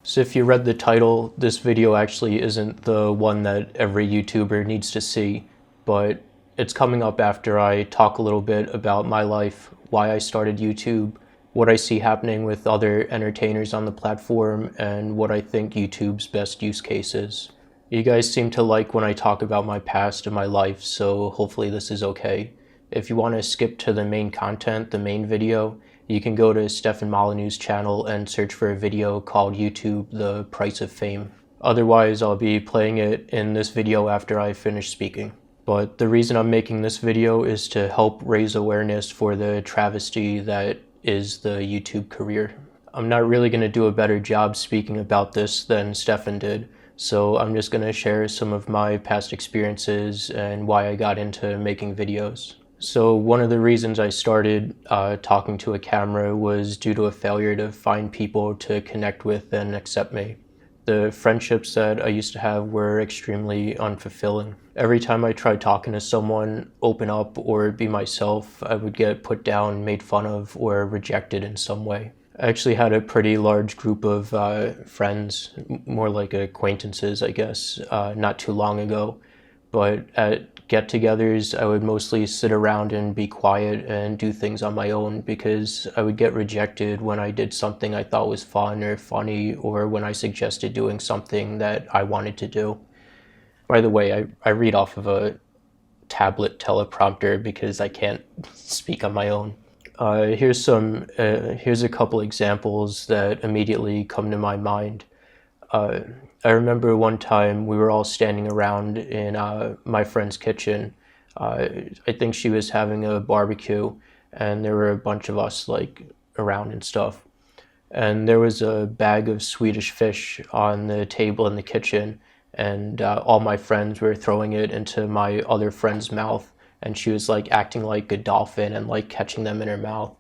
So if you read the title, this video actually isn't the one that every YouTuber needs to see, but it's coming up after I talk a little bit about my life, why I started YouTube, what I see happening with other entertainers on the platform, and what I think YouTube's best use case is. You guys seem to like when I talk about my past and my life, so hopefully this is okay. If you want to skip to the main content, the main video, you can go to Stefan Molyneux's channel and search for a video called YouTube, The Price of Fame. Otherwise, I'll be playing it in this video after I finish speaking. But the reason I'm making this video is to help raise awareness for the travesty that is the YouTube career. I'm not really going to do a better job speaking about this than Stefan did, so I'm just going to share some of my past experiences and why I got into making videos. So one of the reasons I started talking to a camera was due to a failure to find people to connect with and accept me. The friendships that I used to have were extremely unfulfilling. Every time I tried talking to someone, open up, or be myself, I would get put down, made fun of, or rejected in some way. I actually had a pretty large group of friends, more like acquaintances, I guess, not too long ago. But at get-togethers, I would mostly sit around and be quiet and do things on my own because I would get rejected when I did something I thought was fun or funny, or when I suggested doing something that I wanted to do. By the way, I read off of a tablet teleprompter because I can't speak on my own. Here's a couple examples that immediately come to my mind. I remember one time we were all standing around in my friend's kitchen. I think she was having a barbecue, and there were a bunch of us like around and stuff. And there was a bag of Swedish fish on the table in the kitchen, and all my friends were throwing it into my other friend's mouth, and she was like acting like a dolphin and like catching them in her mouth.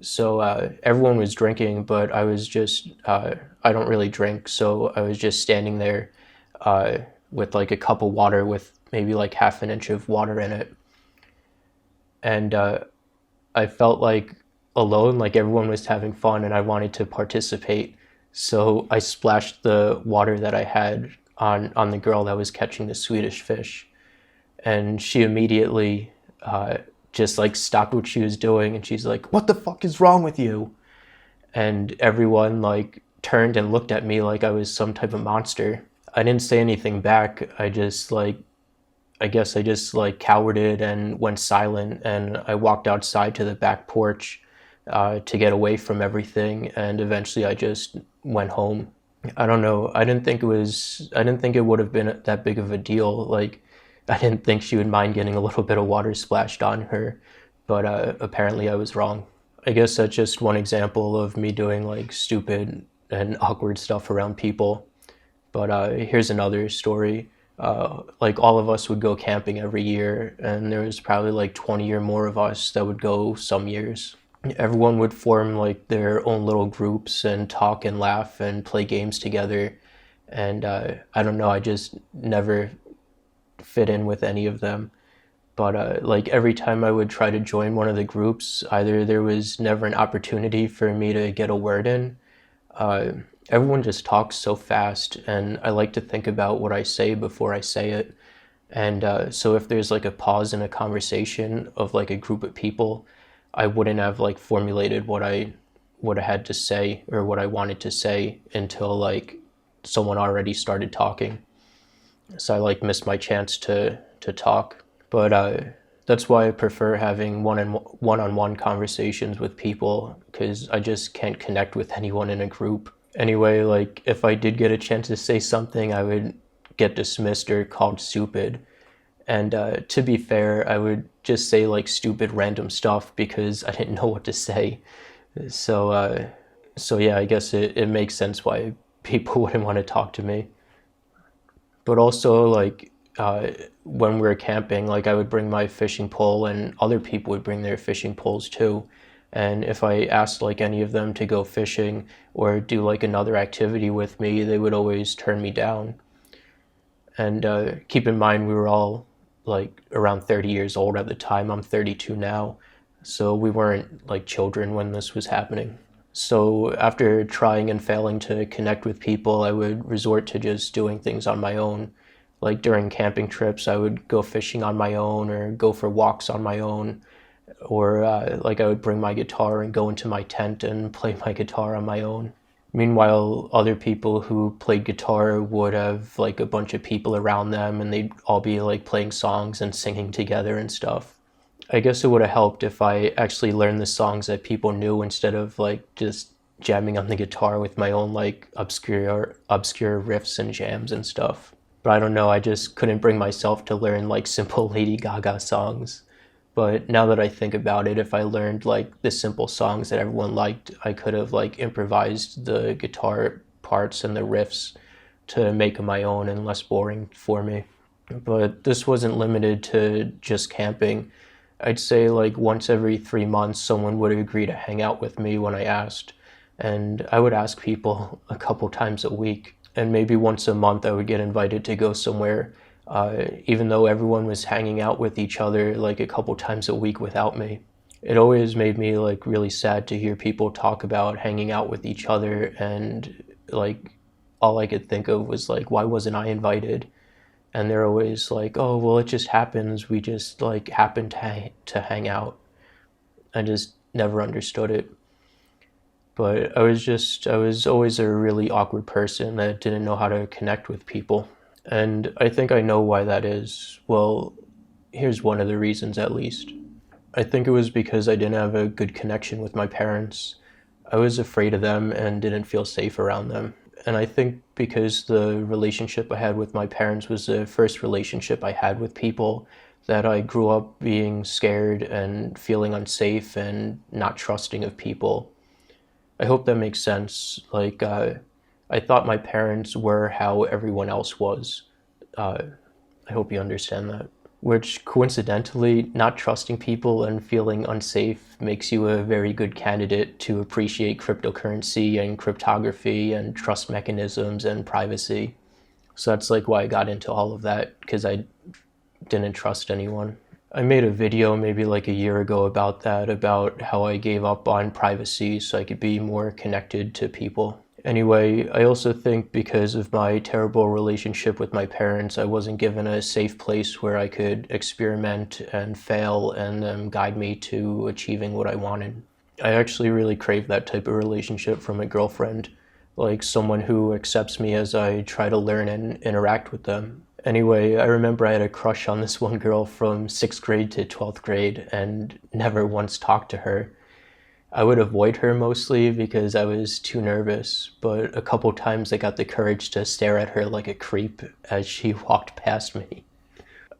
So everyone was drinking, but I was just, I don't really drink, so I was just standing there with like a cup of water with maybe like half an inch of water in it. And I felt like alone, like everyone was having fun and I wanted to participate. So I splashed the water that I had on the girl that was catching the Swedish fish. And she immediately just like stopped what she was doing, and she's like, "What the fuck is wrong with you?" And everyone like turned and looked at me like I was some type of monster. I didn't say anything back. I guess I just like cowered and went silent, and I walked outside to the back porch to get away from everything, and eventually I just went home. I don't know. I didn't think it would have been that big of a deal. Like, I didn't think she would mind getting a little bit of water splashed on her, but apparently I was wrong. I guess that's just one example of me doing like stupid and awkward stuff around people. But here's another story. Like all of us would go camping every year, and there was probably like 20 or more of us that would go some years. Everyone would form like their own little groups and talk and laugh and play games together. And I don't know, I just never fit in with any of them. But like every time I would try to join one of the groups, either there was never an opportunity for me to get a word in. Everyone just talks so fast, and I like to think about what I say before I say it. And so if there's like a pause in a conversation of like a group of people, I wouldn't have like formulated what I had to say or what I wanted to say until like someone already started talking. So I like missed my chance to talk. But that's why I prefer having one-on-one conversations with people, because I just can't connect with anyone in a group. Anyway, like if I did get a chance to say something, I would get dismissed or called stupid. And to be fair, I would just say like stupid random stuff because I didn't know what to say. So yeah, I guess it makes sense why people wouldn't want to talk to me. But also like when we were camping, like I would bring my fishing pole, and other people would bring their fishing poles too. And if I asked like any of them to go fishing or do like another activity with me, they would always turn me down. And keep in mind, we were all like around 30 years old at the time. I'm 32 now, so we weren't like children when this was happening. So after trying and failing to connect with people, I would resort to just doing things on my own. Like during camping trips, I would go fishing on my own or go for walks on my own. Or like I would bring my guitar and go into my tent and play my guitar on my own. Meanwhile, other people who played guitar would have like a bunch of people around them and they'd all be like playing songs and singing together and stuff. I guess it would have helped if I actually learned the songs that people knew instead of like just jamming on the guitar with my own like obscure riffs and jams and stuff. But I don't know, I just couldn't bring myself to learn like simple Lady Gaga songs. But now that I think about it, if I learned like the simple songs that everyone liked, I could have like improvised the guitar parts and the riffs to make them my own and less boring for me. But this wasn't limited to just camping. I'd say like once every 3 months, someone would agree to hang out with me when I asked. And I would ask people a couple times a week. And maybe once a month, I would get invited to go somewhere, even though everyone was hanging out with each other like a couple times a week without me. It always made me like really sad to hear people talk about hanging out with each other, and like all I could think of was like, why wasn't I invited? And they're always like, oh, well, it just happens. We just like happen to hang out. I just never understood it. But I was always a really awkward person that didn't know how to connect with people. And I think I know why that is. Well, here's one of the reasons at least. I think it was because I didn't have a good connection with my parents. I was afraid of them and didn't feel safe around them. And I think because the relationship I had with my parents was the first relationship I had with people, that I grew up being scared and feeling unsafe and not trusting of people. I hope that makes sense. Like, I thought my parents were how everyone else was. I hope you understand that. Which, coincidentally, not trusting people and feeling unsafe makes you a very good candidate to appreciate cryptocurrency and cryptography and trust mechanisms and privacy. So that's like why I got into all of that, because I didn't trust anyone. I made a video maybe like a year ago about that, about how I gave up on privacy so I could be more connected to people. Anyway, I also think because of my terrible relationship with my parents, I wasn't given a safe place where I could experiment and fail and guide me to achieving what I wanted. I actually really crave that type of relationship from a girlfriend, like someone who accepts me as I try to learn and interact with them. Anyway, I remember I had a crush on this one girl from 6th grade to 12th grade and never once talked to her. I would avoid her mostly because I was too nervous, but a couple times I got the courage to stare at her like a creep as she walked past me.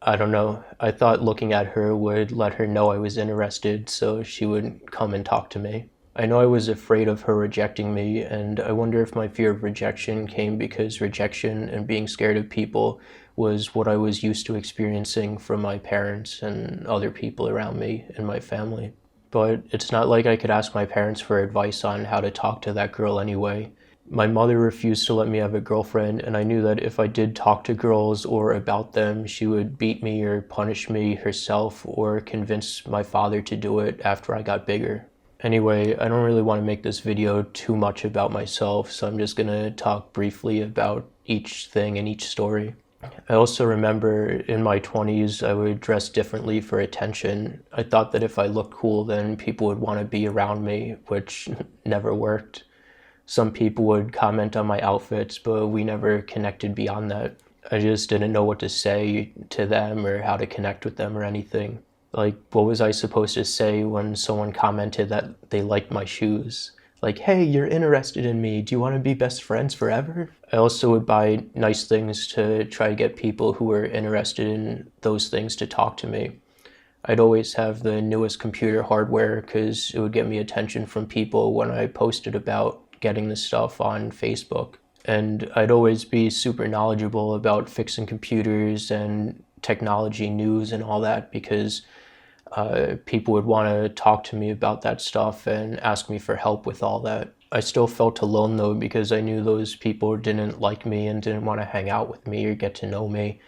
I don't know, I thought looking at her would let her know I was interested so she would come and talk to me. I know I was afraid of her rejecting me, and I wonder if my fear of rejection came because rejection and being scared of people was what I was used to experiencing from my parents and other people around me and my family. But it's not like I could ask my parents for advice on how to talk to that girl anyway. My mother refused to let me have a girlfriend, and I knew that if I did talk to girls or about them, she would beat me or punish me herself or convince my father to do it after I got bigger. Anyway, I don't really want to make this video too much about myself, so I'm just gonna talk briefly about each thing in each story. I also remember in my 20s, I would dress differently for attention. I thought that if I looked cool, then people would want to be around me, which never worked. Some people would comment on my outfits, but we never connected beyond that. I just didn't know what to say to them or how to connect with them or anything. Like, what was I supposed to say when someone commented that they liked my shoes? Like, hey, you're interested in me. Do you want to be best friends forever? I also would buy nice things to try to get people who were interested in those things to talk to me. I'd always have the newest computer hardware because it would get me attention from people when I posted about getting the stuff on Facebook. And I'd always be super knowledgeable about fixing computers and technology news and all that because people would want to talk to me about that stuff and ask me for help with all that. I still felt alone though because I knew those people didn't like me and didn't want to hang out with me or get to know me.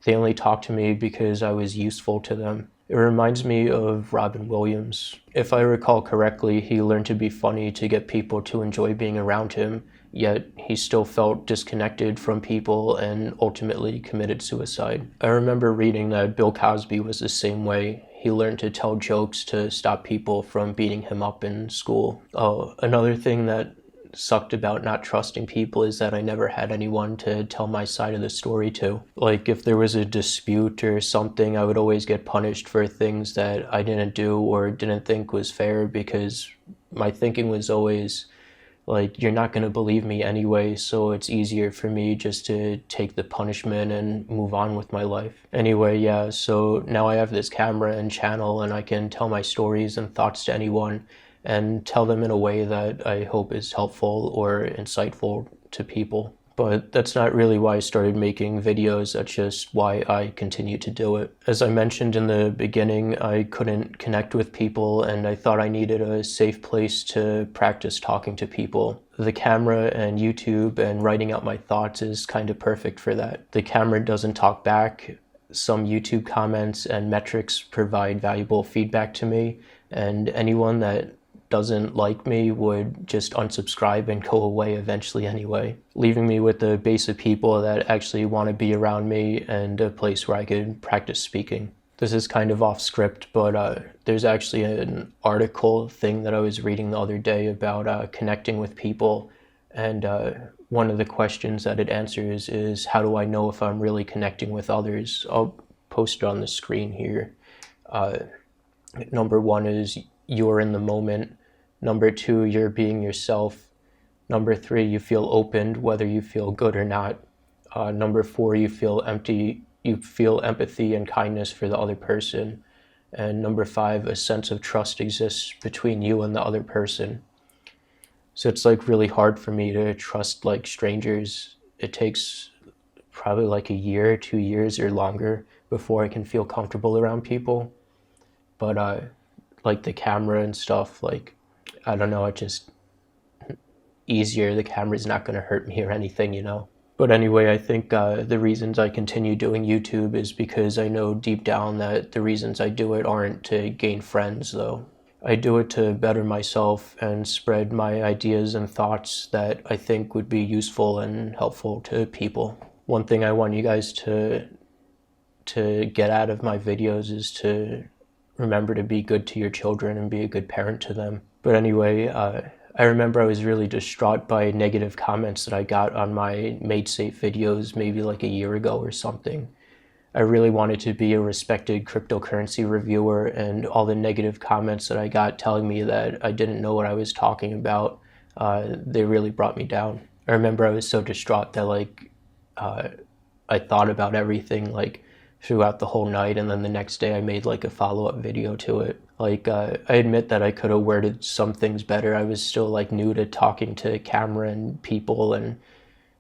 They only talked to me because I was useful to them. It reminds me of Robin Williams. If I recall correctly, he learned to be funny to get people to enjoy being around him, yet he still felt disconnected from people and ultimately committed suicide. I remember reading that Bill Cosby was the same way. He learned to tell jokes to stop people from beating him up in school. Oh, another thing that sucked about not trusting people is that I never had anyone to tell my side of the story to. Like, if there was a dispute or something, I would always get punished for things that I didn't do or didn't think was fair, because my thinking was always like, you're not going to believe me anyway, so it's easier for me just to take the punishment and move on with my life. Anyway, yeah, so now I have this camera and channel, and I can tell my stories and thoughts to anyone and tell them in a way that I hope is helpful or insightful to people. But that's not really why I started making videos, that's just why I continue to do it. As I mentioned in the beginning, I couldn't connect with people, and I thought I needed a safe place to practice talking to people. The camera and YouTube and writing out my thoughts is kind of perfect for that. The camera doesn't talk back. Some YouTube comments and metrics provide valuable feedback to me, and anyone that doesn't like me would just unsubscribe and go away eventually anyway, leaving me with a base of people that actually want to be around me and a place where I could practice speaking. This is kind of off script, but there's actually an article thing that I was reading the other day about connecting with people, and one of the questions that it answers is, how do I know if I'm really connecting with others? I'll post it on the screen here. Number 1 is, you're in the moment. Number 2, you're being yourself. Number 3, you feel opened whether you feel good or not. Number 4, you feel empathy and kindness for the other person. And number 5, a sense of trust exists between you and the other person. So it's like really hard for me to trust like strangers. It takes probably like a year, 2 years or longer before I can feel comfortable around people. But like the camera and stuff, like, I don't know, it's just easier. The camera's not going to hurt me or anything, you know. But anyway, I think the reasons I continue doing YouTube is because I know deep down that the reasons I do it aren't to gain friends, though. I do it to better myself and spread my ideas and thoughts that I think would be useful and helpful to people. One thing I want you guys to get out of my videos is to remember to be good to your children and be a good parent to them. But anyway, I remember I was really distraught by negative comments that I got on my Made Safe videos maybe like a year ago or something. I really wanted to be a respected cryptocurrency reviewer, and all the negative comments that I got telling me that I didn't know what I was talking about, they really brought me down. I remember I was so distraught that like I thought about everything like throughout the whole night, and then the next day I made like a follow-up video to it. Like, I admit that I could have worded some things better. I was still like new to talking to camera and people and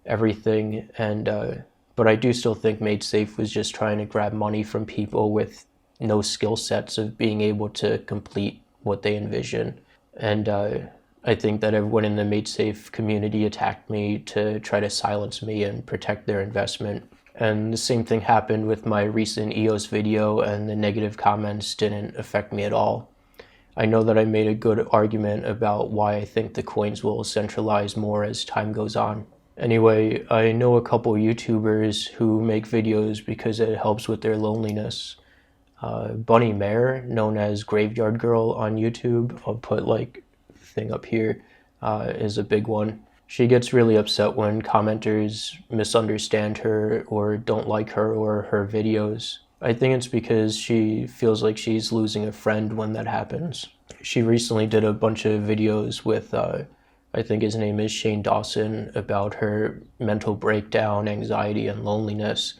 everything, and but I do still think Made Safe was just trying to grab money from people with no skill sets of being able to complete what they envision. And I think that everyone in the Made Safe community attacked me to try to silence me and protect their investment. And the same thing happened with my recent EOS video, and the negative comments didn't affect me at all. I know that I made a good argument about why I think the coins will centralize more as time goes on. Anyway, I know a couple YouTubers who make videos because it helps with their loneliness. Bunny Mare, known as Graveyard Girl on YouTube, I'll put like the thing up here, is a big one. She gets really upset when commenters misunderstand her or don't like her or her videos. I think it's because she feels like she's losing a friend when that happens. She recently did a bunch of videos with, I think his name is Shane Dawson, about her mental breakdown, anxiety, and loneliness.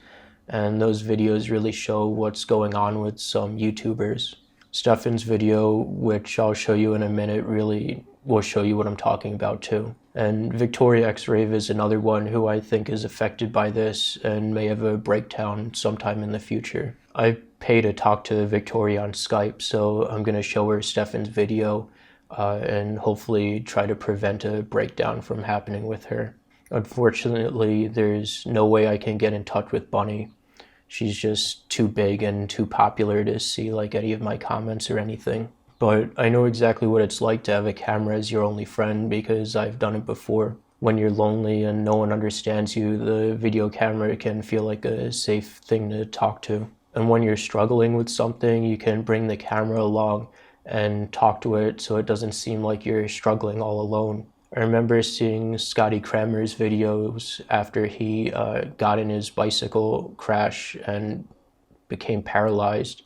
And those videos really show what's going on with some YouTubers. Stefan's video, which I'll show you in a minute, really will show you what I'm talking about too. And Victoria X-Rave is another one who I think is affected by this and may have a breakdown sometime in the future. I pay to talk to Victoria on Skype, so I'm going to show her Stefan's video and hopefully try to prevent a breakdown from happening with her. Unfortunately, there's no way I can get in touch with Bunny. She's just too big and too popular to see like any of my comments or anything. But I know exactly what it's like to have a camera as your only friend because I've done it before. When you're lonely and no one understands you, the video camera can feel like a safe thing to talk to. And when you're struggling with something, you can bring the camera along and talk to it so it doesn't seem like you're struggling all alone. I remember seeing Scotty Kramer's videos after he got in his bicycle crash and became paralyzed.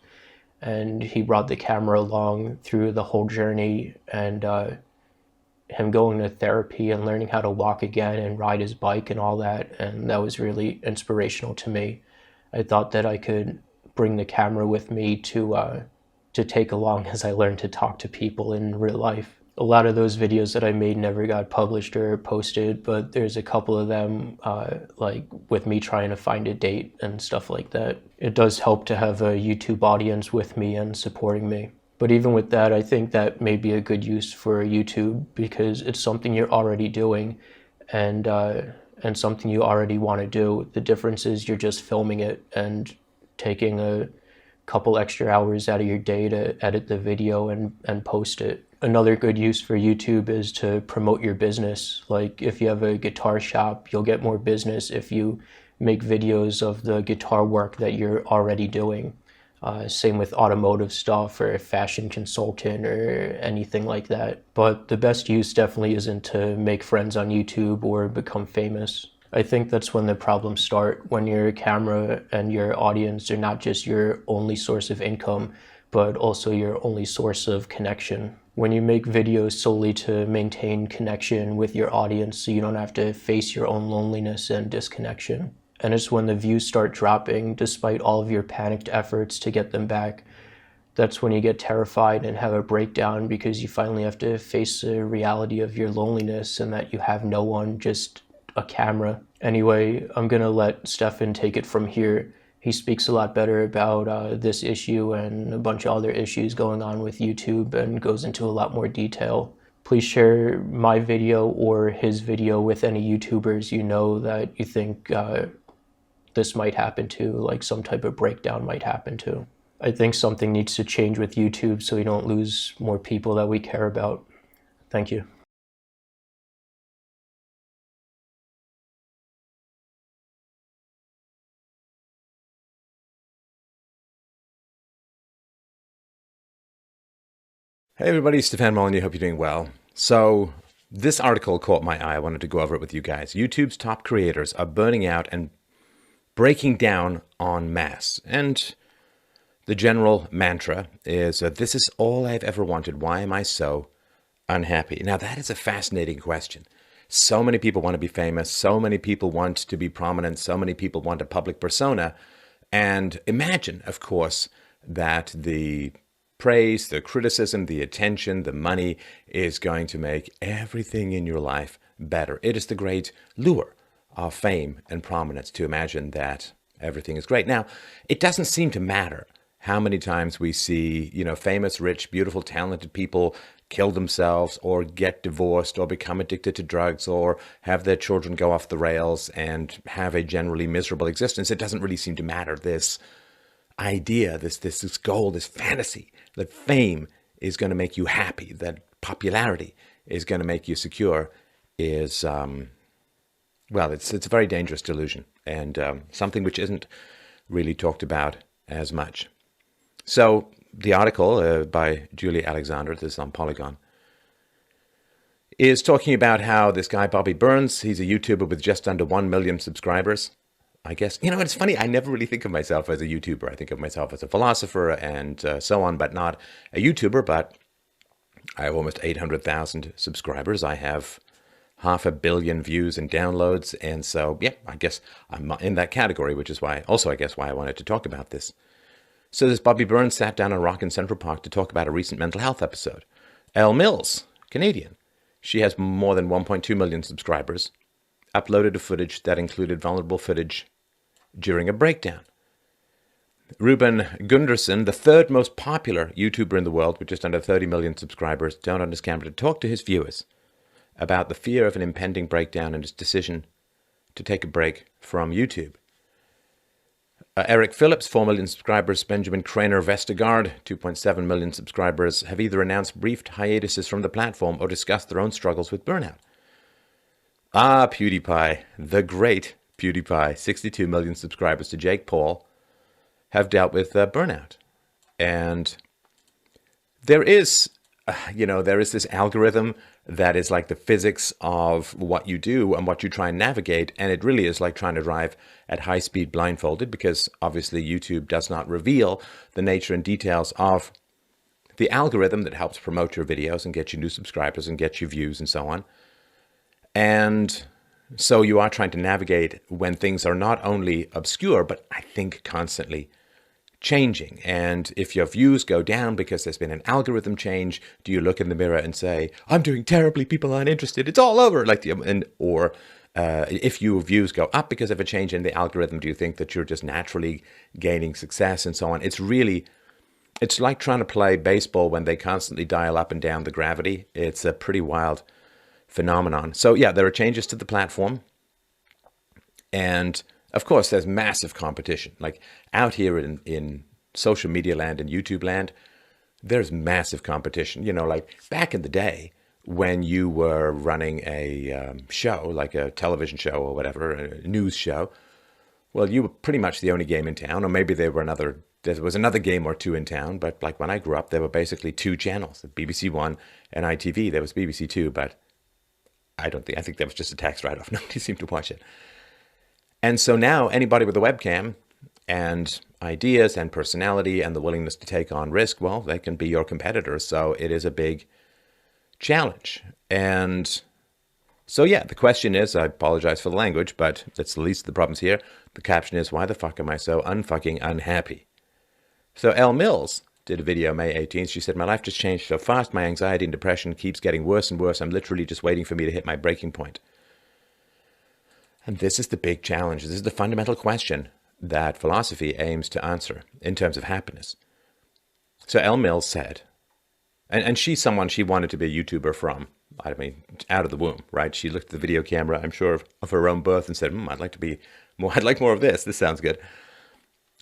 And he brought the camera along through the whole journey, and him going to therapy and learning how to walk again and ride his bike and all that. And that was really inspirational to me. I thought that I could bring the camera with me to take along as I learned to talk to people in real life. A lot of those videos that I made never got published or posted, but there's a couple of them like with me trying to find a date and stuff like that. It does help to have a YouTube audience with me and supporting me. But even with that, I think that may be a good use for YouTube because it's something you're already doing and something you already want to do. The difference is you're just filming it and taking a couple extra hours out of your day to edit the video and post it. Another good use for YouTube is to promote your business. Like if you have a guitar shop, you'll get more business if you make videos of the guitar work that you're already doing. Same with automotive stuff or fashion consultant or anything like that. But the best use definitely isn't to make friends on YouTube or become famous. I think that's when the problems start, when your camera and your audience are not just your only source of income, but also your only source of connection. When you make videos solely to maintain connection with your audience so you don't have to face your own loneliness and disconnection. And it's when the views start dropping despite all of your panicked efforts to get them back. That's when you get terrified and have a breakdown because you finally have to face the reality of your loneliness and that you have no one, just a camera. Anyway, I'm gonna let Stefan take it from here. He speaks a lot better about this issue and a bunch of other issues going on with YouTube and goes into a lot more detail. Please share my video or his video with any YouTubers you know that you think this might happen to, like some type of breakdown might happen to. I think something needs to change with YouTube so we don't lose more people that we care about. Thank you. Hey everybody, Stefan Molyneux. Hope you're doing well. So this article caught my eye. I wanted to go over it with you guys. YouTube's top creators are burning out and breaking down en masse. And the general mantra is, this is all I've ever wanted. Why am I so unhappy? Now that is a fascinating question. So many people want to be famous. So many people want to be prominent. So many people want a public persona. And imagine, of course, that the praise, the criticism, the attention, the money is going to make everything in your life better. It is the great lure of fame and prominence to imagine that everything is great. Now, it doesn't seem to matter how many times we see, famous, rich, beautiful, talented people kill themselves or get divorced or become addicted to drugs or have their children go off the rails and have a generally miserable existence. It doesn't really seem to matter. This idea, this goal, this fantasy that fame is going to make you happy, that popularity is going to make you secure is, it's a very dangerous delusion and something which isn't really talked about as much. So the article by Julie Alexander, this is on Polygon, is talking about how this guy, Bobby Burns, he's a YouTuber with just under 1 million subscribers. I guess, it's funny, I never really think of myself as a YouTuber. I think of myself as a philosopher and so on, but not a YouTuber. But I have almost 800,000 subscribers. I have 500 million views and downloads. And so, I guess I'm in that category, which is why I wanted to talk about this. So this Bobby Burns sat down on Rock in Central Park to talk about a recent mental health episode. Elle Mills, Canadian. She has more than 1.2 million subscribers, uploaded a footage that included vulnerable footage during a breakdown. Ruben Gunderson, the third most popular YouTuber in the world with just under 30 million subscribers, turned on his camera to talk to his viewers about the fear of an impending breakdown and his decision to take a break from YouTube. Eric Phillips, 4 million subscribers. Benjamin Craner Vestergaard, 2.7 million subscribers, have either announced brief hiatuses from the platform or discussed their own struggles with burnout. PewDiePie, the great PewDiePie, 62 million subscribers, to Jake Paul, have dealt with burnout. And there is, there is this algorithm that is like the physics of what you do and what you try and navigate. And it really is like trying to drive at high speed blindfolded, because obviously YouTube does not reveal the nature and details of the algorithm that helps promote your videos and get you new subscribers and get you views and so on. And so you are trying to navigate when things are not only obscure, but I think constantly changing. And if your views go down because there's been an algorithm change, do you look in the mirror and say, I'm doing terribly, people aren't interested, it's all over? If your views go up because of a change in the algorithm, do you think that you're just naturally gaining success and so on? It's like trying to play baseball when they constantly dial up and down the gravity. It's a pretty wild phenomenon. So yeah, there are changes to the platform. And of course, there's massive competition. Like out here in social media land and YouTube land, there's massive competition. Like back in the day when you were running a show, like a television show or whatever, a news show, well, you were pretty much the only game in town, or maybe there was another game or two in town. But like when I grew up, there were basically two channels, BBC One and ITV. There was BBC Two, but I think that was just a tax write-off. Nobody seemed to watch it. And so now anybody with a webcam and ideas and personality and the willingness to take on risk, well, they can be your competitors. So it is a big challenge. And so, yeah, the question is, I apologize for the language, but that's the least of the problems here. The caption is, why the fuck am I so unfucking unhappy? So Elle Mills did a video May 18th. She said, my life just changed so fast. My anxiety and depression keeps getting worse and worse. I'm literally just waiting for me to hit my breaking point. And this is the big challenge. This is the fundamental question that philosophy aims to answer in terms of happiness. So Elle Mills said, and she's someone she wanted to be a YouTuber from, out of the womb, right? She looked at the video camera, I'm sure, of her own birth and said, I'd like more of this. This sounds good.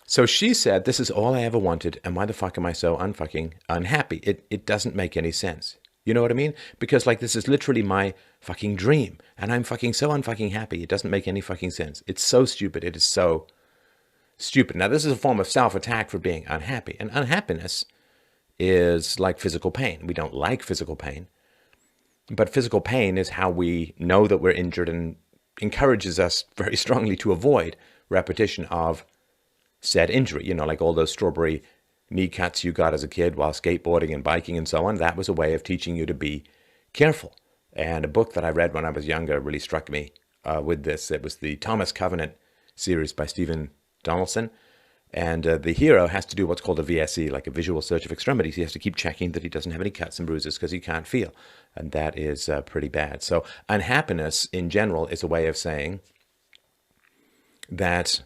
So she said, this is all I ever wanted, and why the fuck am I so unfucking unhappy? It doesn't make any sense. You know what I mean? Because like this is literally my fucking dream, and I'm fucking so unfucking happy. It doesn't make any fucking sense. It's so stupid. It is so stupid. Now, this is a form of self-attack for being unhappy, and unhappiness is like physical pain. We don't like physical pain, but physical pain is how we know that we're injured and encourages us very strongly to avoid repetition of said injury. Like all those strawberry knee cuts you got as a kid while skateboarding and biking and so on. That was a way of teaching you to be careful. And a book that I read when I was younger really struck me with this. It was the Thomas Covenant series by Stephen Donaldson. And the hero has to do what's called a VSE, like a visual search of extremities. He has to keep checking that he doesn't have any cuts and bruises because he can't feel. And that is pretty bad. So unhappiness in general is a way of saying that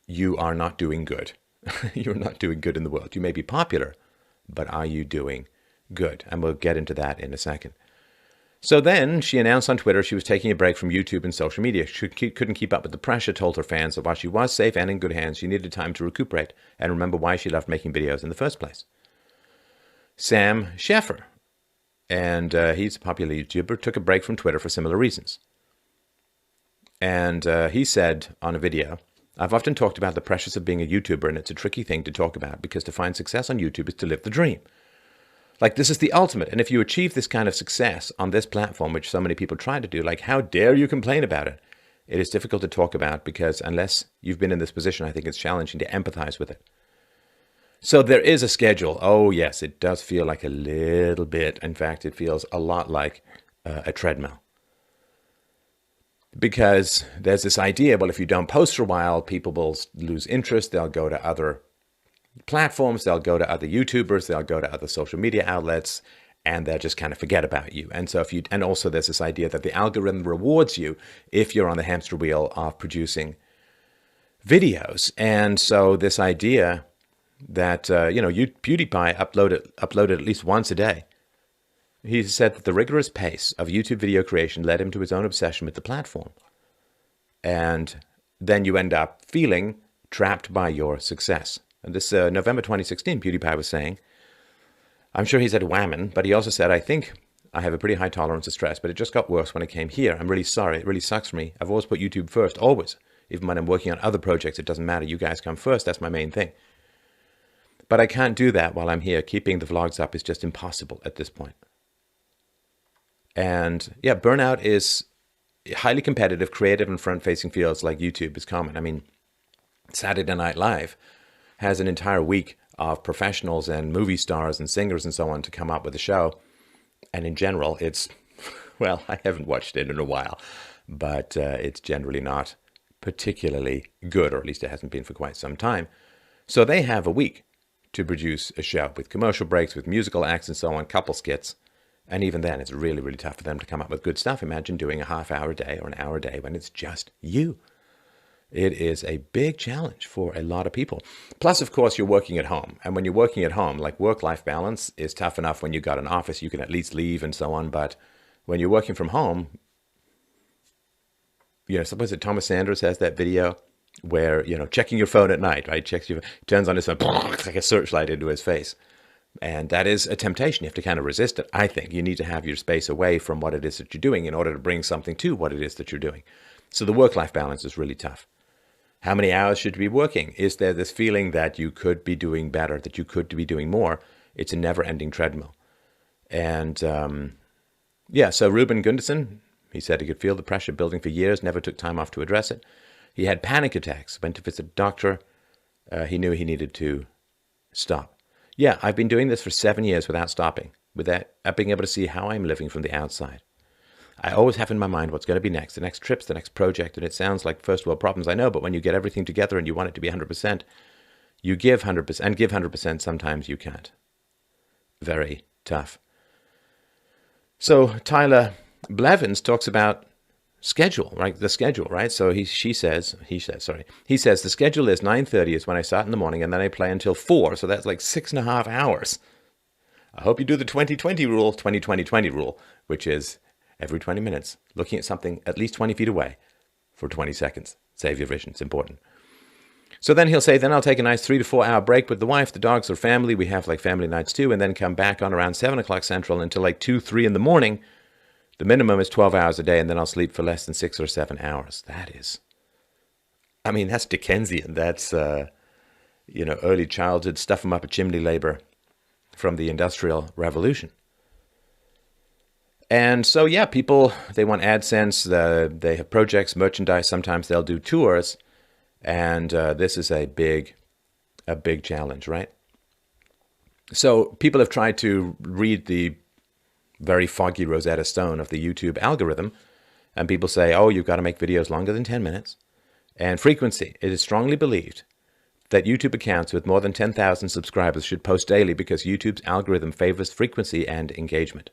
you are not doing good. You're not doing good in the world. You may be popular, but are you doing good? And we'll get into that in a second. So then she announced on Twitter she was taking a break from YouTube and social media. She couldn't keep up with the pressure, told her fans that while she was safe and in good hands, she needed time to recuperate and remember why she loved making videos in the first place. Sam Sheffer, and he's a popular YouTuber, took a break from Twitter for similar reasons. And he said on a video, I've often talked about the pressures of being a YouTuber, and it's a tricky thing to talk about because to find success on YouTube is to live the dream. Like, this is the ultimate. And if you achieve this kind of success on this platform, which so many people try to do, like, how dare you complain about it? It is difficult to talk about because unless you've been in this position, I think it's challenging to empathize with it. So there is a schedule. Oh, yes, it does feel like a little bit. In fact, it feels a lot like a treadmill. Because there's this idea, well, if you don't post for a while, people will lose interest. They'll go to other platforms. They'll go to other YouTubers. They'll go to other social media outlets, and they'll just kind of forget about you. And so and also there's this idea that the algorithm rewards you if you're on the hamster wheel of producing videos. And so this idea that, PewDiePie uploaded at least once a day. He said that the rigorous pace of YouTube video creation led him to his own obsession with the platform. And then you end up feeling trapped by your success. And this November 2016, PewDiePie was saying, I'm sure he said whammon, but he also said, I think I have a pretty high tolerance of stress, but it just got worse when I came here. I'm really sorry. It really sucks for me. I've always put YouTube first, always. Even when I'm working on other projects, it doesn't matter. You guys come first. That's my main thing. But I can't do that while I'm here. Keeping the vlogs up is just impossible at this point. And yeah, burnout is highly competitive, creative, and front-facing fields like YouTube is common. I mean, Saturday Night Live has an entire week of professionals and movie stars and singers and so on to come up with a show. And in general, it's, well, I haven't watched it in a while, but it's generally not particularly good, or at least it hasn't been for quite some time. So they have a week to produce a show with commercial breaks, with musical acts and so on, couple skits. And even then, it's really, really tough for them to come up with good stuff. Imagine doing a half-hour a day or an hour a day when it's just you. It is a big challenge for a lot of people. Plus, of course, you're working at home. And when you're working at home, like work-life balance is tough enough when you got an office. You can at least leave and so on. But when you're working from home, you know, suppose that Thomas Sanders has that video where, you know, checking your phone at night, right? Turns on his phone, it's like a searchlight into his face. And that is a temptation. You have to kind of resist it, I think. You need to have your space away from what it is that you're doing in order to bring something to what it is that you're doing. So the work-life balance is really tough. How many hours should you be working? Is there this feeling that you could be doing better, that you could be doing more? It's a never-ending treadmill. And yeah, so Ruben Gunderson, he said he could feel the pressure building for years, never took time off to address it. He had panic attacks, went to visit a doctor. He knew he needed to stop. Yeah, I've been doing this for 7 years without stopping, without being able to see how I'm living from the outside. I always have in my mind what's going to be next, the next trips, the next project, and it sounds like first world problems, I know, but when you get everything together and you want it to be 100%, you give 100%, and give 100%, sometimes you can't. Very tough. So Tyler Blevins talks about schedule, right? The schedule, right? So he says the schedule is 9:30 is when I start in the morning and then I play until 4. So that's like 6.5 hours. I hope you do the 20-20 rule, 20-20-20 rule, which is every 20 minutes, looking at something at least 20 feet away for 20 seconds. Save your vision. It's important. So then he'll say, then I'll take a nice 3 to 4 hour break with the wife, the dogs, or family. We have like family nights too, and then come back on around 7 o'clock Central until like 2, 3 in the morning. The minimum is 12 hours a day, and then I'll sleep for less than 6 or 7 hours. That is, I mean, that's Dickensian. That's, early childhood, stuff 'em up a chimney labor from the Industrial Revolution. And so, yeah, people, they want AdSense. They have projects, merchandise. Sometimes they'll do tours. And this is a big challenge, right? So people have tried to read the very foggy Rosetta Stone of the YouTube algorithm. And people say, oh, you've got to make videos longer than 10 minutes. And frequency. It is strongly believed that YouTube accounts with more than 10,000 subscribers should post daily because YouTube's algorithm favors frequency and engagement.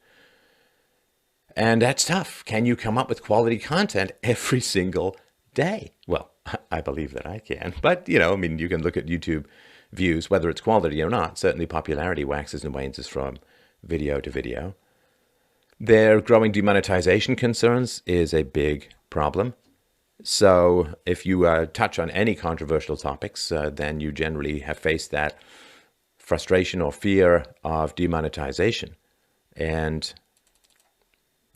And that's tough. Can you come up with quality content every single day? Well, I believe that I can. But, you can look at YouTube views, whether it's quality or not. Certainly popularity waxes and wanes from video to video. Their growing demonetization concerns is a big problem. So if you touch on any controversial topics, then you generally have faced that frustration or fear of demonetization. And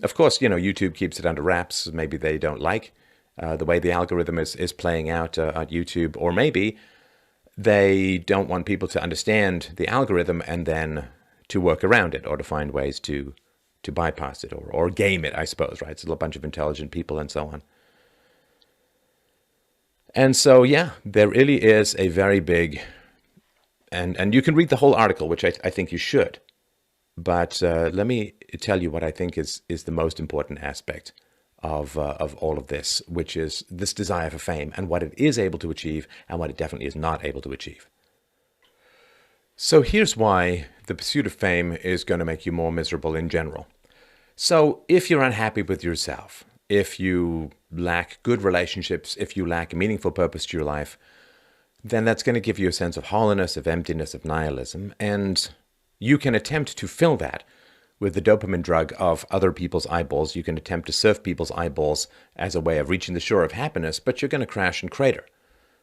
of course, YouTube keeps it under wraps. Maybe they don't like the way the algorithm is playing out at YouTube, or maybe they don't want people to understand the algorithm and then to work around it or to find ways to bypass it or game it, I suppose, right? It's a bunch of intelligent people and so on. And so, yeah, there really is a very big, and you can read the whole article, which I think you should. But let me tell you what I think is the most important aspect of all of this, which is this desire for fame and what it is able to achieve and what it definitely is not able to achieve. So here's why the pursuit of fame is going to make you more miserable in general. So if you're unhappy with yourself, if you lack good relationships, if you lack a meaningful purpose to your life, then that's going to give you a sense of hollowness, of emptiness, of nihilism, and you can attempt to fill that with the dopamine drug of other people's eyeballs. You can attempt to surf people's eyeballs as a way of reaching the shore of happiness, but you're going to crash and crater.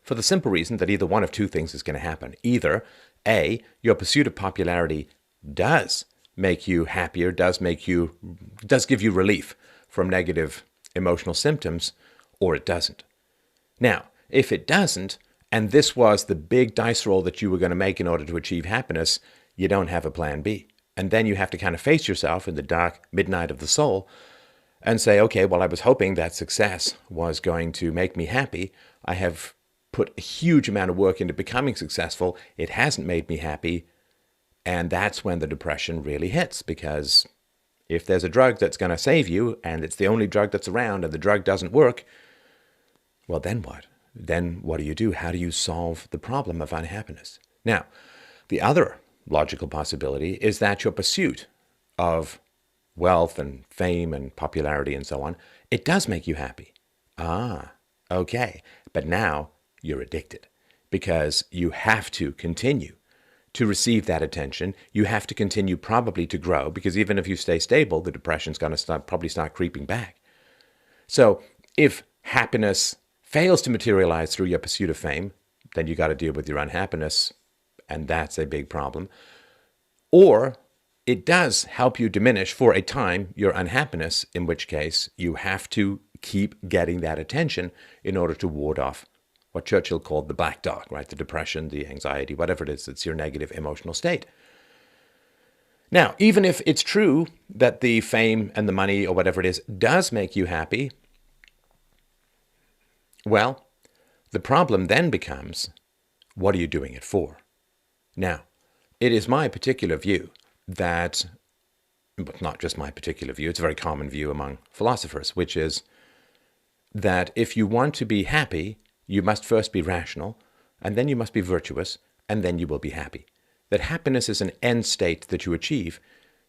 for the simple reason that either one of two things is going to happen. Either A, your pursuit of popularity does make you happier, does give you relief from negative emotional symptoms, or it doesn't. Now, if it doesn't, and this was the big dice roll that you were going to make in order to achieve happiness, you don't have a plan B. And then you have to kind of face yourself in the dark midnight of the soul and say, okay, well, I was hoping that success was going to make me happy. I have put a huge amount of work into becoming successful. It hasn't made me happy. And that's when the depression really hits, because if there's a drug that's going to save you and it's the only drug that's around and the drug doesn't work, well, then what? Then what do? How do you solve the problem of unhappiness? Now, the other logical possibility is that your pursuit of wealth and fame and popularity and so on, it does make you happy. Ah, okay. But now you're addicted because you have to continue to receive that attention. You have to continue probably to grow, because even if you stay stable, the depression's going to probably start creeping back. So if happiness fails to materialize through your pursuit of fame, then you got to deal with your unhappiness, and that's a big problem. Or it does help you diminish for a time your unhappiness, in which case you have to keep getting that attention in order to ward off what Churchill called the black dog, right? The depression, the anxiety, whatever it is, it's your negative emotional state. Now, even if it's true that the fame and the money or whatever it is does make you happy, well, the problem then becomes, what are you doing it for? Now, it is my particular view that, but not just my particular view, it's a very common view among philosophers, which is that if you want to be happy, you must first be rational, and then you must be virtuous, and then you will be happy. That happiness is an end state that you achieve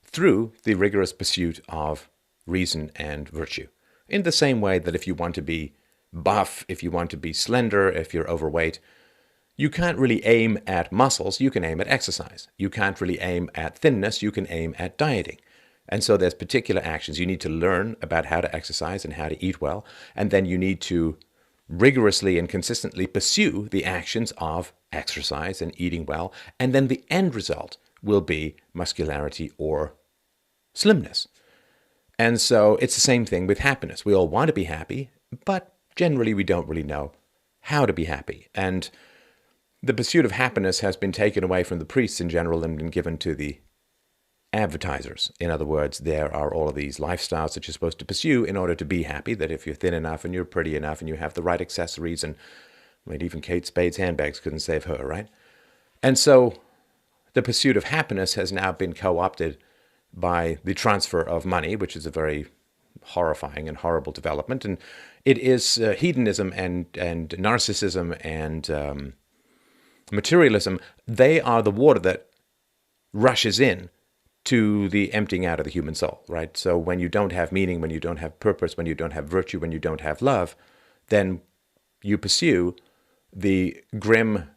through the rigorous pursuit of reason and virtue. In the same way that if you want to be buff, if you want to be slender, if you're overweight, you can't really aim at muscles, you can aim at exercise. You can't really aim at thinness, you can aim at dieting. And so there's particular actions. You need to learn about how to exercise and how to eat well, and then you need to rigorously and consistently pursue the actions of exercise and eating well, and then the end result will be muscularity or slimness. And so it's the same thing with happiness. We all want to be happy, but generally we don't really know how to be happy. And the pursuit of happiness has been taken away from the priests in general and been given to the advertisers. In other words, there are all of these lifestyles that you're supposed to pursue in order to be happy, that if you're thin enough and you're pretty enough and you have the right accessories, and I mean, even Kate Spade's handbags couldn't save her, right? And so the pursuit of happiness has now been co-opted by the transfer of money, which is a very horrifying and horrible development. And it is hedonism and narcissism and materialism. They are the water that rushes in to the emptying out of the human soul, right? So when you don't have meaning, when you don't have purpose, when you don't have virtue, when you don't have love, then you pursue the grim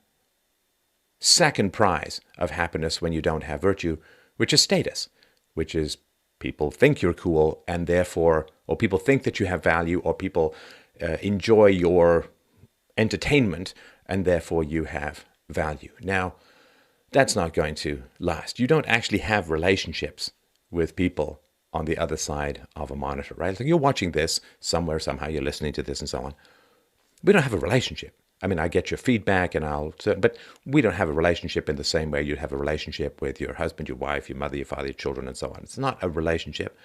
second prize of happiness when you don't have virtue, which is status, which is people think you're cool and therefore, or people think that you have value, or people enjoy your entertainment and therefore you have value. Now, that's not going to last. You don't actually have relationships with people on the other side of a monitor, right? Like you're watching this somewhere, somehow you're listening to this and so on. We don't have a relationship. I mean, I get your feedback but we don't have a relationship in the same way you'd have a relationship with your husband, your wife, your mother, your father, your children, and so on. It's not a relationship.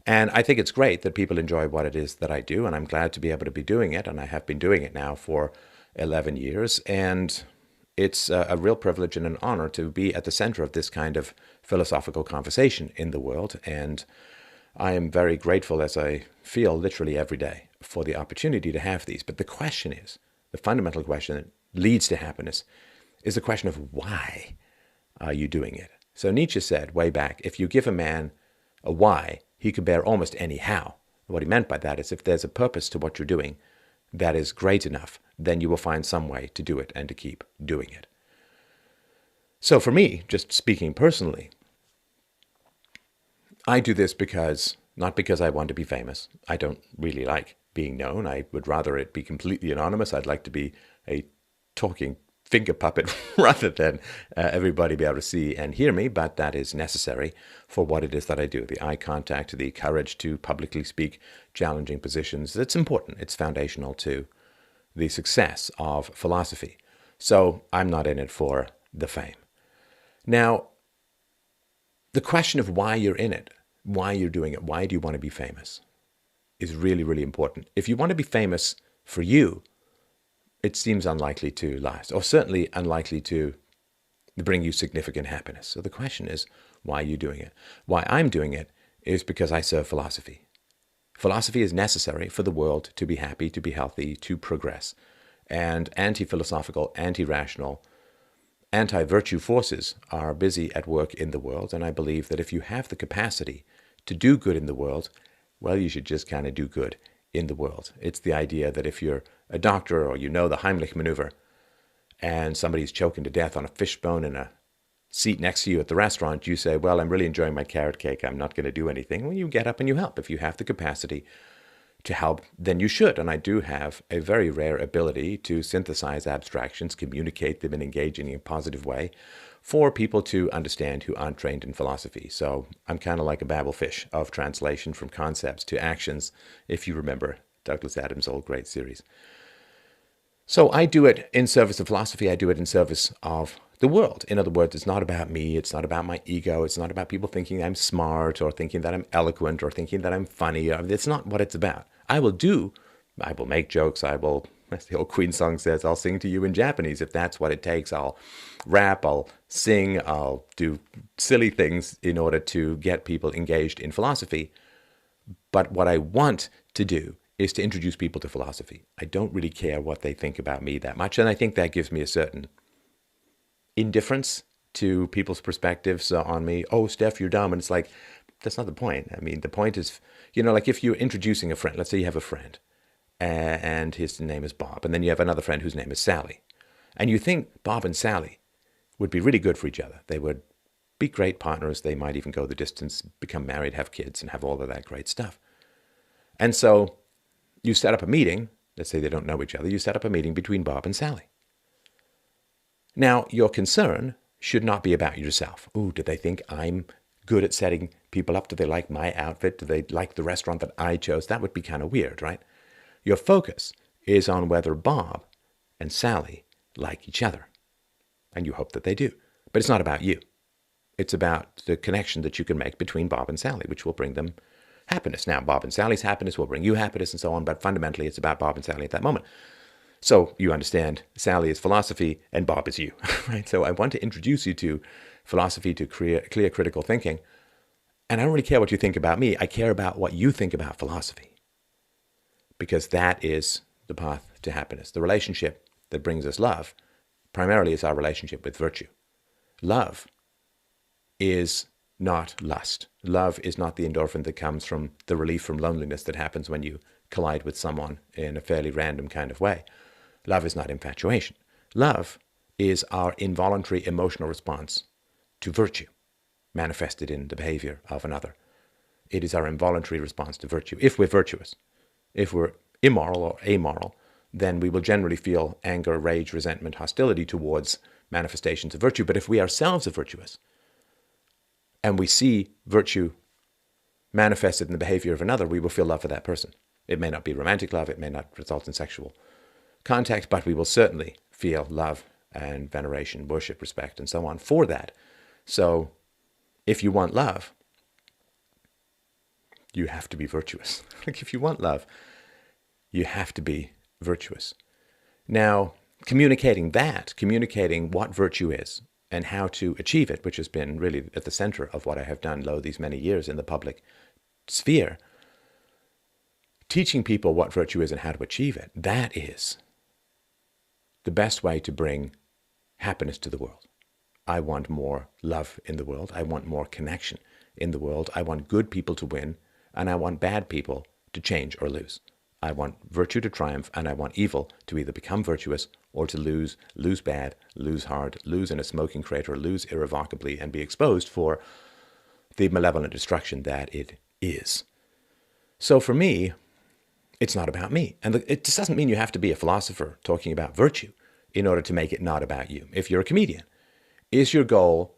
And I think it's great that people enjoy what it is that I do, and I'm glad to be able to be doing it, and I have been doing it now for 11 years, and it's a real privilege and an honor to be at the center of this kind of philosophical conversation in the world. And I am very grateful, as I feel literally every day, for the opportunity to have these. But the question is, the fundamental question that leads to happiness is the question of why are you doing it? So Nietzsche said way back, if you give a man a why, he could bear almost any how. What he meant by that is if there's a purpose to what you're doing that is great enough, then you will find some way to do it and to keep doing it. So for me, just speaking personally, I do this not because I want to be famous. I don't really like being known. I would rather it be completely anonymous. I'd like to be a talking finger puppet rather than everybody be able to see and hear me, but that is necessary for what it is that I do. The eye contact, the courage to publicly speak challenging positions, it's important. It's foundational to the success of philosophy. So I'm not in it for the fame. Now, the question of why you're in it, why you're doing it, why do you want to be famous, is really, really important. If you want to be famous for you, it seems unlikely to last, or certainly unlikely to bring you significant happiness. So the question is, why are you doing it? Why I'm doing it is because I serve philosophy. Philosophy is necessary for the world to be happy, to be healthy, to progress. And anti-philosophical, anti-rational, anti-virtue forces are busy at work in the world. And I believe that if you have the capacity to do good in the world, well, you should just kind of do good in the world. It's the idea that if you're a doctor or you know the Heimlich maneuver and somebody's choking to death on a fishbone in a seat next to you at the restaurant, you say, well, I'm really enjoying my carrot cake. I'm not going to do anything. Well, you get up and you help. If you have the capacity to help, then you should. And I do have a very rare ability to synthesize abstractions, communicate them, and engage in a positive way for people to understand who aren't trained in philosophy. So I'm kind of like a babblefish of translation from concepts to actions, if you remember Douglas Adams' old great series. So I do it in service of philosophy. I do it in service of the world. In other words, it's not about me. It's not about my ego. It's not about people thinking I'm smart or thinking that I'm eloquent or thinking that I'm funny. It's not what it's about. I will make jokes. As the old Queen song says, I'll sing to you in Japanese if that's what it takes. I'll rap, I'll sing, I'll do silly things in order to get people engaged in philosophy. But what I want to do is to introduce people to philosophy. I don't really care what they think about me that much. And I think that gives me a certain indifference to people's perspectives on me. Oh, Steph, you're dumb. And it's like, that's not the point. I mean, the point is, like if you're introducing a friend, let's say you have a friend and his name is Bob, and then you have another friend whose name is Sally. And you think Bob and Sally would be really good for each other. They would be great partners. They might even go the distance, become married, have kids, and have all of that great stuff. And so you set up a meeting. Let's say they don't know each other. You set up a meeting between Bob and Sally. Now, your concern should not be about yourself. Ooh, do they think I'm good at setting people up? Do they like my outfit? Do they like the restaurant that I chose? That would be kind of weird, right? Your focus is on whether Bob and Sally like each other. And you hope that they do. But it's not about you. It's about the connection that you can make between Bob and Sally, which will bring them happiness. Now, Bob and Sally's happiness will bring you happiness and so on, but fundamentally it's about Bob and Sally at that moment. So you understand Sally is philosophy and Bob is you, right? So I want to introduce you to philosophy, to clear critical thinking. And I don't really care what you think about me. I care about what you think about philosophy. Because that is the path to happiness. The relationship that brings us love primarily is our relationship with virtue. Love is not lust. Love is not the endorphin that comes from the relief from loneliness that happens when you collide with someone in a fairly random kind of way. Love is not infatuation. Love is our involuntary emotional response to virtue, manifested in the behavior of another. It is our involuntary response to virtue. If we're virtuous, if we're immoral or amoral, then we will generally feel anger, rage, resentment, hostility towards manifestations of virtue. But if we ourselves are virtuous, and we see virtue manifested in the behavior of another, we will feel love for that person. It may not be romantic love, it may not result in sexual contact, but we will certainly feel love and veneration, worship, respect, and so on for that. So if you want love, you have to be virtuous. Like if you want love, you have to be virtuous. Now, communicating what virtue is and how to achieve it, which has been really at the center of what I have done these many years in the public sphere, teaching people what virtue is and how to achieve it, that is the best way to bring happiness to the world. I want more love in the world. I want more connection in the world. I want good people to win, and I want bad people to change or lose. I want virtue to triumph, and I want evil to either become virtuous or to lose bad, lose hard, lose in a smoking crater, lose irrevocably, and be exposed for the malevolent destruction that it is. So for me, it's not about me. And it just doesn't mean you have to be a philosopher talking about virtue. in order to make it not about you. If you're a comedian, is your goal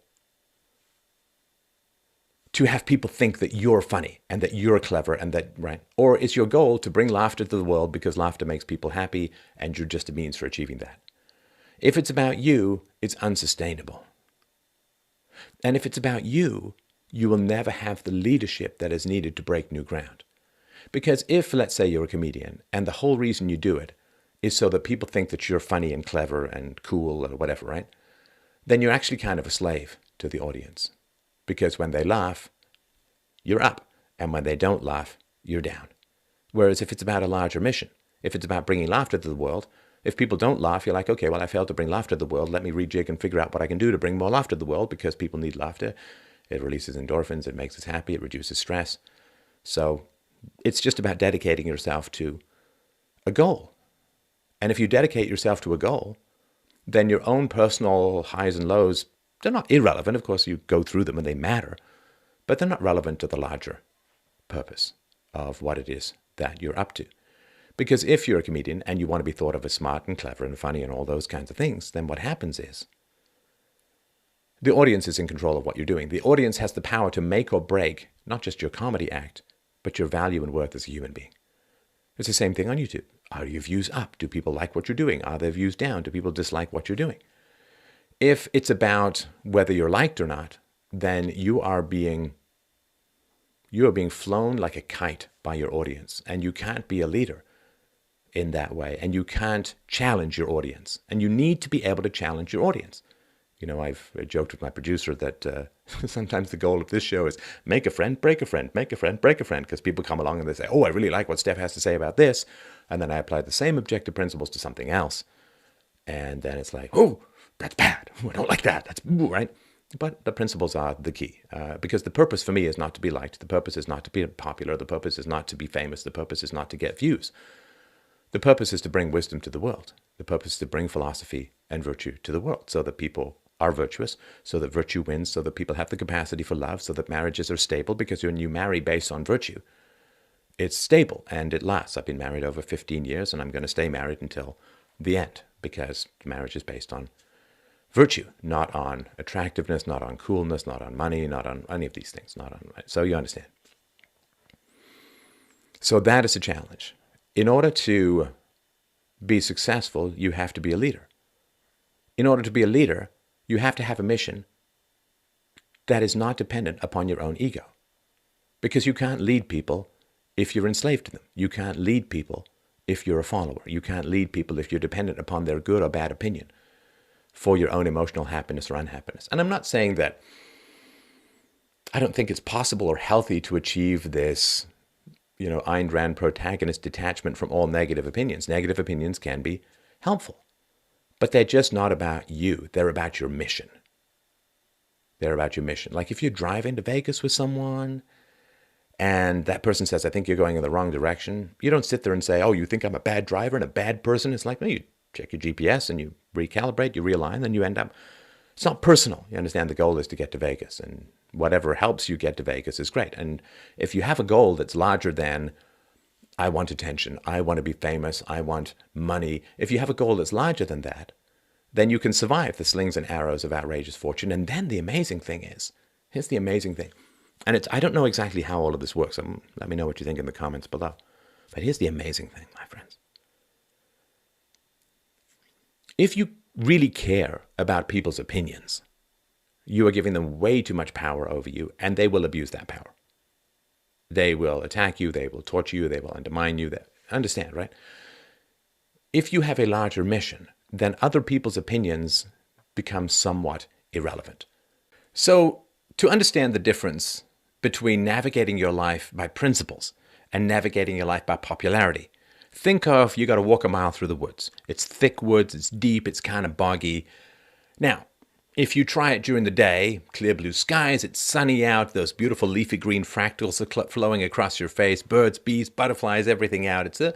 to have people think that you're funny and that you're clever and that, right? Or is your goal to bring laughter to the world because laughter makes people happy and you're just a means for achieving that? If it's about you, it's unsustainable. And if it's about you, you will never have the leadership that is needed to break new ground. Because if, let's say, you're a comedian and the whole reason you do it is so that people think that you're funny and clever and cool or whatever, right? Then you're actually kind of a slave to the audience. Because when they laugh, you're up. And when they don't laugh, you're down. Whereas if it's about a larger mission, if it's about bringing laughter to the world, if people don't laugh, you're like, okay, well, I failed to bring laughter to the world. Let me rejig and figure out what I can do to bring more laughter to the world because people need laughter. It releases endorphins. It makes us happy. It reduces stress. So it's just about dedicating yourself to a goal. And if you dedicate yourself to a goal, then your own personal highs and lows, they're not irrelevant. Of course, you go through them and they matter, but they're not relevant to the larger purpose of what it is that you're up to. Because if you're a comedian and you want to be thought of as smart and clever and funny and all those kinds of things, then what happens is the audience is in control of what you're doing. The audience has the power to make or break not just your comedy act, but your value and worth as a human being. It's the same thing on YouTube. Are your views up? Do people like what you're doing? Are their views down? Do people dislike what you're doing? If it's about whether you're liked or not, then you are being flown like a kite by your audience, and you can't be a leader in that way, and you can't challenge your audience, and you need to be able to challenge your audience. You know, I've joked with my producer that sometimes the goal of this show is make a friend, break a friend, make a friend, break a friend, because people come along and they say, oh, I really like what Steph has to say about this, and then I apply the same objective principles to something else, and then it's like, oh, that's bad. I don't like that. That's right. But the principles are the key, because the purpose for me is not to be liked. The purpose is not to be popular. The purpose is not to be famous. The purpose is not to get views. The purpose is to bring wisdom to the world. The purpose is to bring philosophy and virtue to the world so that people are virtuous, so that virtue wins, so that people have the capacity for love, so that marriages are stable, because when you marry based on virtue, it's stable and it lasts. I've been married over 15 years and I'm going to stay married until the end, because marriage is based on virtue, not on attractiveness, not on coolness, not on money, not on any of these things, not on, so you understand. So that is a challenge. In order to be successful, you have to be a leader. In order to be a leader, you have to have a mission that is not dependent upon your own ego. Because you can't lead people if you're enslaved to them. You can't lead people if you're a follower. You can't lead people if you're dependent upon their good or bad opinion for your own emotional happiness or unhappiness. And I'm not saying that I don't think it's possible or healthy to achieve this, Ayn Rand protagonist detachment from all negative opinions. Negative opinions can be helpful, but they're just not about you. They're about your mission. They're about your mission. Like if you're driving to Vegas with someone and that person says, I think you're going in the wrong direction, you don't sit there and say, oh, you think I'm a bad driver and a bad person? It's like, no, you check your GPS and you recalibrate, you realign, then you end up, it's not personal. You understand the goal is to get to Vegas, and whatever helps you get to Vegas is great. And if you have a goal that's larger than, I want attention, I want to be famous, I want money, if you have a goal that's larger than that, then you can survive the slings and arrows of outrageous fortune. And then the amazing thing is, here's the amazing thing, and I don't know exactly how all of this works. Let me know what you think in the comments below. But here's the amazing thing, my friends. If you really care about people's opinions, you are giving them way too much power over you, and they will abuse that power. They will attack you, they will torture you, they will undermine you. Understand, right? If you have a larger mission, then other people's opinions become somewhat irrelevant. So, to understand the difference between navigating your life by principles and navigating your life by popularity, think of, you got to walk a mile through the woods. It's thick woods, it's deep, it's kind of boggy. Now, if you try it during the day, clear blue skies, it's sunny out, those beautiful leafy green fractals are flowing across your face, birds, bees, butterflies, everything out. It's a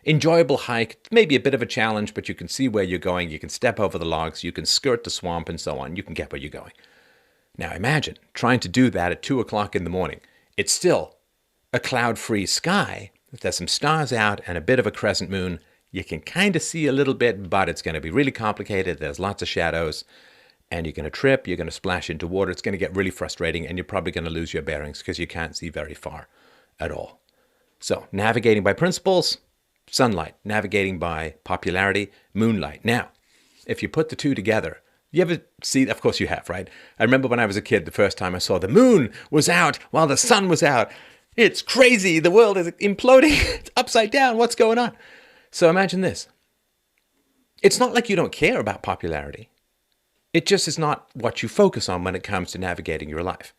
enjoyable hike, maybe a bit of a challenge, but you can see where you're going. You can step over the logs, you can skirt the swamp and so on. You can get where you're going. Now imagine trying to do that at 2 o'clock in the morning. It's still a cloud-free sky. There's some stars out and a bit of a crescent moon. You can kind of see a little bit, but it's going to be really complicated. There's lots of shadows, and you're going to trip, you're going to splash into water. It's going to get really frustrating, and you're probably going to lose your bearings because you can't see very far at all. So navigating by principles, sunlight. Navigating by popularity, moonlight. Now, if you put the two together, you ever see, of course you have, right? I remember when I was a kid, the first time I saw the moon was out while the sun was out. It's crazy. The world is imploding. It's upside down. What's going on? So imagine this. It's not like you don't care about popularity. It just is not what you focus on when it comes to navigating your life.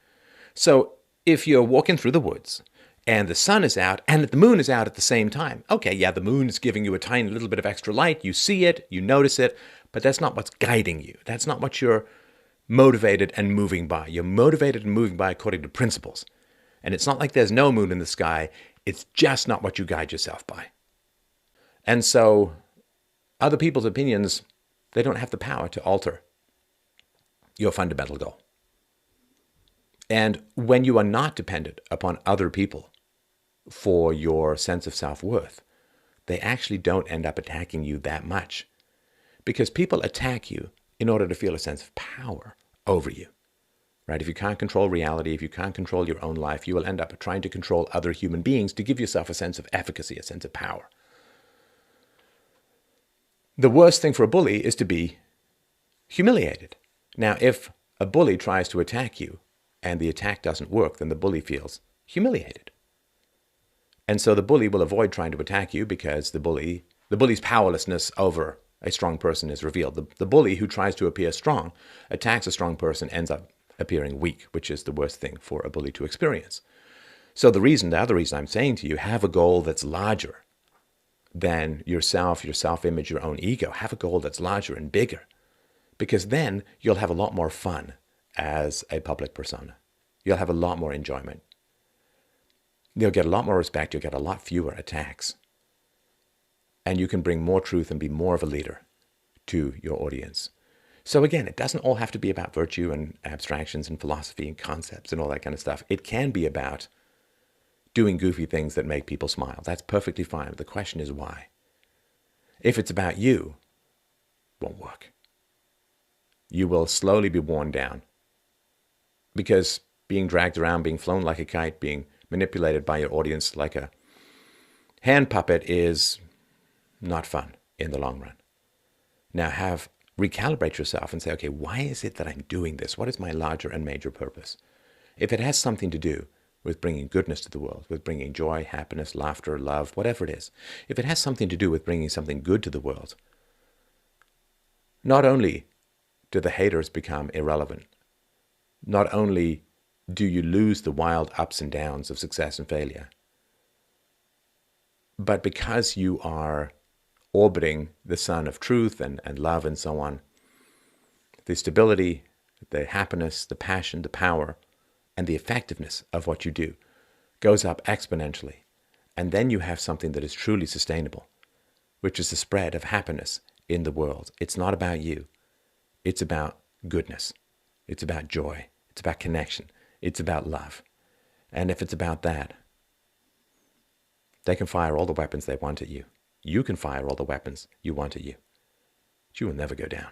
So if you're walking through the woods and the sun is out and the moon is out at the same time, okay, yeah, the moon is giving you a tiny little bit of extra light. You see it, you notice it, but that's not what's guiding you. That's not what you're motivated and moving by. You're motivated and moving by according to principles. And it's not like there's no moon in the sky. It's just not what you guide yourself by. And so other people's opinions, they don't have the power to alter your fundamental goal. And when you are not dependent upon other people for your sense of self-worth, they actually don't end up attacking you that much. Because people attack you in order to feel a sense of power over you. Right? If you can't control reality, if you can't control your own life, you will end up trying to control other human beings to give yourself a sense of efficacy, a sense of power. The worst thing for a bully is to be humiliated. Now, if a bully tries to attack you and the attack doesn't work, then the bully feels humiliated. And so the bully will avoid trying to attack you because the bully's powerlessness over a strong person is revealed. The bully who tries to appear strong, attacks a strong person, ends up appearing weak, which is the worst thing for a bully to experience. So the other reason I'm saying to you, have a goal that's larger than yourself, your self-image, your own ego. Have a goal that's larger and bigger, because then you'll have a lot more fun as a public persona. You'll have a lot more enjoyment. You'll get a lot more respect. You'll get a lot fewer attacks. And you can bring more truth and be more of a leader to your audience. So again, it doesn't all have to be about virtue and abstractions and philosophy and concepts and all that kind of stuff. It can be about doing goofy things that make people smile. That's perfectly fine. The question is why. If it's about you, it won't work. You will slowly be worn down because being dragged around, being flown like a kite, being manipulated by your audience like a hand puppet is not fun in the long run. Now recalibrate yourself and say, okay, why is it that I'm doing this? What is my larger and major purpose? If it has something to do with bringing goodness to the world, with bringing joy, happiness, laughter, love, whatever it is, if it has something to do with bringing something good to the world, not only do the haters become irrelevant, not only do you lose the wild ups and downs of success and failure, but because you are orbiting the sun of truth and love and so on, the stability, the happiness, the passion, the power, and the effectiveness of what you do goes up exponentially. And then you have something that is truly sustainable, which is the spread of happiness in the world. It's not about you. It's about goodness. It's about joy. It's about connection. It's about love. And if it's about that, they can fire all the weapons they want at you. You can fire all the weapons you want at you. But you will never go down.